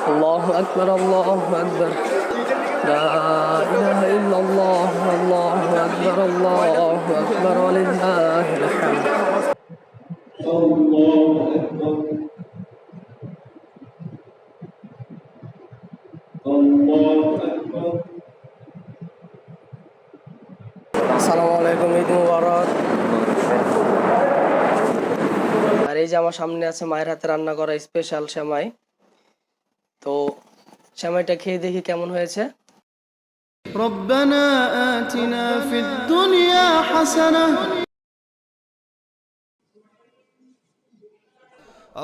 আল্লাহু আকবার, আল্লাহু আকবার, লা ইলাহা ইল্লাল্লাহ, আল্লাহু আকবার, আল্লাহু আকবার, ওয়া লিল্লাহিল হামদ। আসসালামু আলাইকুম, ঈদ মুবারক। আর এই যে আমার সামনে আছে মায়ের হাতে রান্না করা স্পেশাল সেমাই। তো সেমাইটা খেয়ে দেখি কেমন হয়েছে। ربنا آتنا في الدنيا حسنة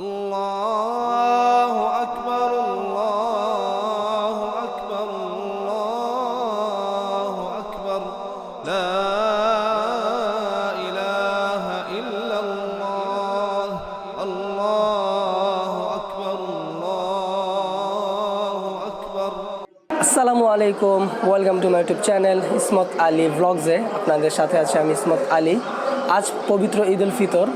الله أكبر الله أكبر الله أكبر لا إله إلا الله الله أكبر الله أكبر। আসসালামু আলাইকুম, welcome to my YouTube channel Ismat Ali ব্লগসে। আপনাদের সাথে আছে আমি ইসমত আলী। আজ পবিত্র ঈদ উল ফিতর,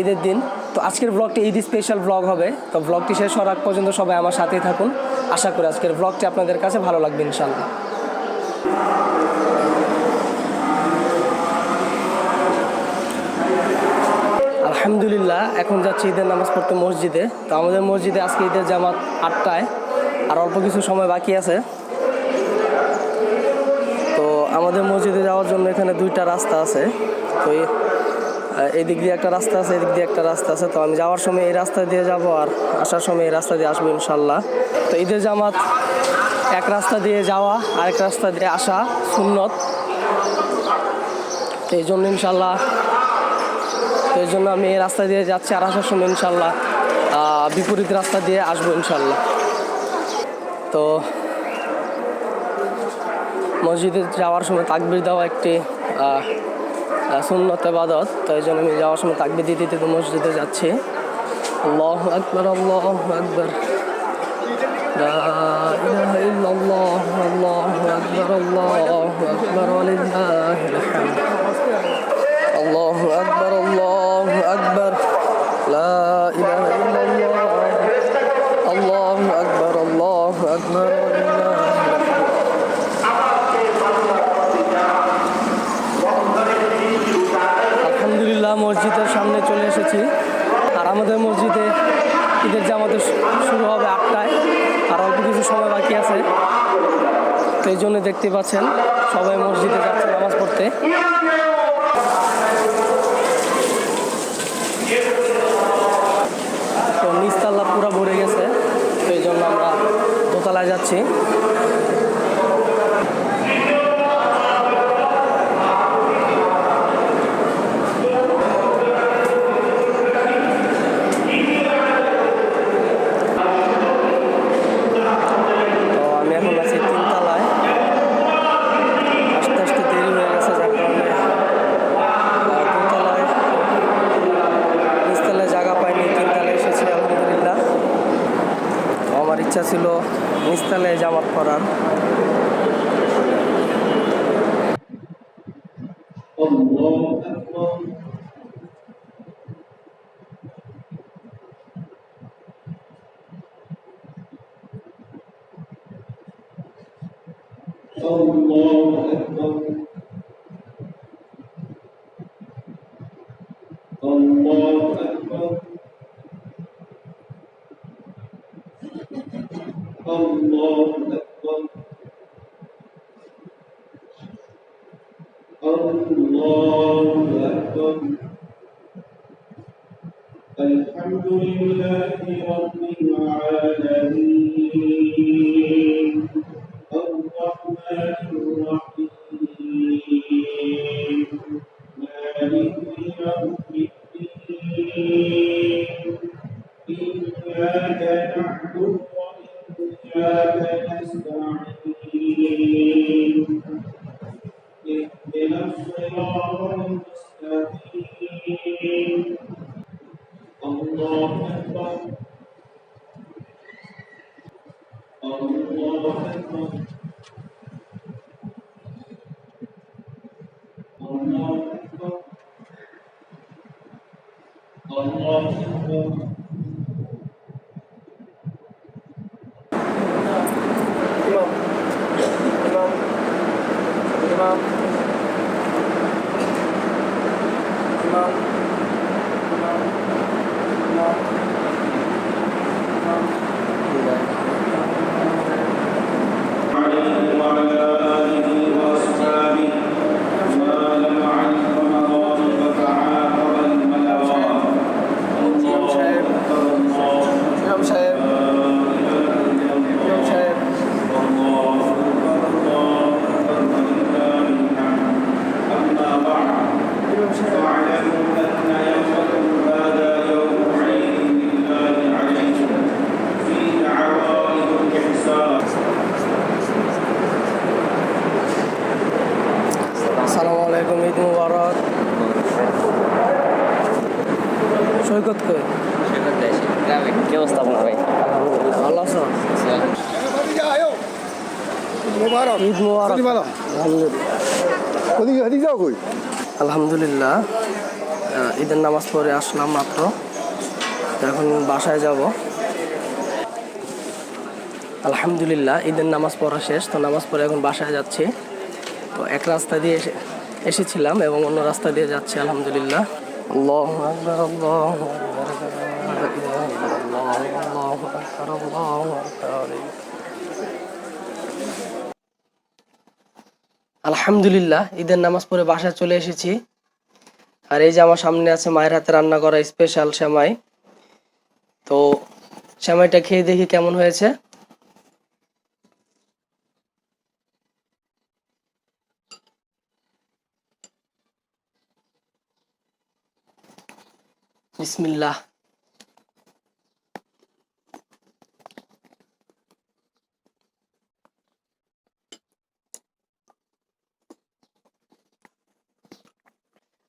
ঈদের দিন। তো আজকের ব্লগটি ঈদ স্পেশাল ব্লগ হবে। তো ব্লগটি শেষ হওয়ার আগ পর্যন্ত সবাই আমার সাথেই থাকুন। আশা করি আজকের ব্লগটি আপনাদের কাছে ভালো লাগবে ইনশাআল্লাহ। আলহামদুলিল্লাহ, এখন যাচ্ছি ঈদের নামাজ পড়তে মসজিদে। তো আমাদের মসজিদে আজকে ঈদের জামাত 8টায়, আর অল্প কিছু সময় বাকি আছে। তো আমাদের মসজিদে যাওয়ার জন্য এখানে 2টা রাস্তা আছে। তো এই দিক দিয়ে একটা রাস্তা আছে, এদিক দিয়ে একটা রাস্তা আছে। তো আমি যাওয়ার সময় এই রাস্তা দিয়ে যাব, আর আসার সময় এই রাস্তা দিয়ে আসবো ইনশাল্লাহ। তো ঈদের জামাত এক রাস্তা দিয়ে যাওয়া, আরেক রাস্তা দিয়ে আসা সুন্নত। তো এই জন্য ইনশাল্লাহ, এই জন্য আমি এই রাস্তা দিয়ে যাচ্ছি, আর আসার সময় ইনশাল্লাহ বিপরীত রাস্তা দিয়ে আসবো ইনশাল্লাহ। তো মসজিদে যাওয়ার সময় তাকবীর দেওয়া একটি সুন্নত ইবাদত। তো এই জন্য আমি যাওয়ার সময় তাকবীর দিতে দিতে মসজিদে যাচ্ছি। আল্লাহু আকবার, আল্লাহু আকবার, লা ইলাহা ইল্লাল্লাহ, আল্লাহু আকবার, আল্লাহু আকবার, ওয়া লিল্লাহিল হামদ। আল্লাহু আকবার, আল্লাহু আকবার, লা ইলাহা ইল্লাল্লাহ, আল্লাহু আকবার, আল্লাহু আকবার, ওয়া লিল্লাহিল হামদ। আলহামদুলিল্লাহ, মসজিদের সামনে চলে এসেছি। আর আমাদের মসজিদে ঈদের জামাতে শুরু হবে 8টায়, আর অল্প কিছু সময় বাকি আছে। তো এই জন্য দেখতে পাচ্ছেন সবাই মসজিদে যাচ্ছে নামাজ পড়তে। তো নিচতলা পুরো ভরে গেছে, তো এই জন্য আমরা দোতলায় যাচ্ছি। ইচ্ছা ছিল নিচতলায় জামাত পড়ার। الحمد لله رب العالمين الرحمن الرحيم مالك يوم الدين إياك نعبد وإياك نستعين اهدنا الصراط المستقيم الله أكبر الله أكبر الله أكبر الله أكبر। গ্রামে কি অবস্থা আপনার ভাই? আলহামদুলিল্লাহ, ভালো আছো? ঈদ মোবারক। আলহামদুলিল্লাহ, ঈদের নামাজ পড়ে আসলাম মাত্র, তো এখন বাসায় যাব। আলহামদুলিল্লাহ, ঈদের নামাজ পড়া শেষ, তো নামাজ পড়ে এখন বাসায় যাচ্ছি। তো এক রাস্তা দিয়ে এসেছিলাম এবং অন্য রাস্তা দিয়ে যাচ্ছি। আলহামদুলিল্লাহ, আল্লাহু আকবার, আল্লাহু আকবার, লা ইলাহা ইল্লাল্লাহ, আল্লাহু আকবার, আল্লাহু আকবার। আলহামদুলিল্লাহ, ঈদের নামাজ পড়ে বাসায় চলে এসেছি। আর এই যে আমার সামনে আছে মায়ের হাতে রান্না করা স্পেশাল সেমাই। তো সেমাইটা খেয়ে দেখি কেমন হয়েছে। বিসমিল্লাহ।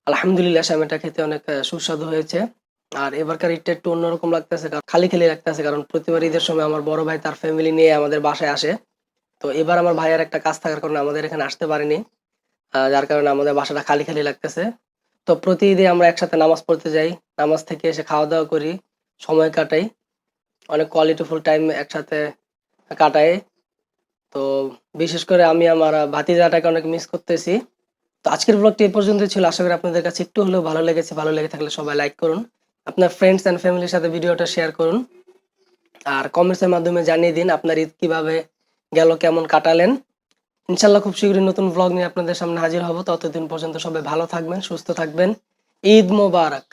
আলহামদুলিল্লাহ, সেমাইটা খেতে অনেক সুস্বাদু হয়েছে। আর এবারকার ঈদটা একটু অন্যরকম লাগতেছে, খালি খালি লাগতেছে, কারণ প্রতিবার ঈদের সময় আমার বড় ভাই তার ফ্যামিলি নিয়ে আমাদের বাসায় আসে। তো এবার আমার ভাইয়ের একটা কাজ থাকার কারণে আমাদের এখানে আসতে পারেনি, যার কারণে আমাদের বাসাটা খালি খালি লাগতেছে। তো প্রতি ঈদে আমরা একসাথে নামাজ পড়তে যাই, নামাজ থেকে এসে খাওয়া দাওয়া করি, সময় কাটাই, অনেক কোয়ালিটিফুল টাইম একসাথে কাটাই। তো বিশেষ করে আমি আমার ভাতিজাটাকে অনেক মিস করতেছি। তো আজকের ব্লগটি এই পর্যন্তই ছিল। আশা করি আপনাদের কাছে একটু হলেও ভালো লেগেছে। ভালো লেগে থাকলে সবাই লাইক করুন, আপনার ফ্রেন্ডস অ্যান্ড ফ্যামিলির সাথে ভিডিওটা শেয়ার করুন, আর কমেন্টসের মাধ্যমে জানিয়ে দিন আপনার ঈদ কিভাবে গেল, কেমন কাটালেন। ইনশাল্লাহ খুব শীঘ্রই নতুন ব্লগ নিয়ে আপনাদের সামনে হাজির হব। ততদিন পর্যন্ত সবাই ভালো থাকবেন, সুস্থ থাকবেন। ঈদ মোবারক।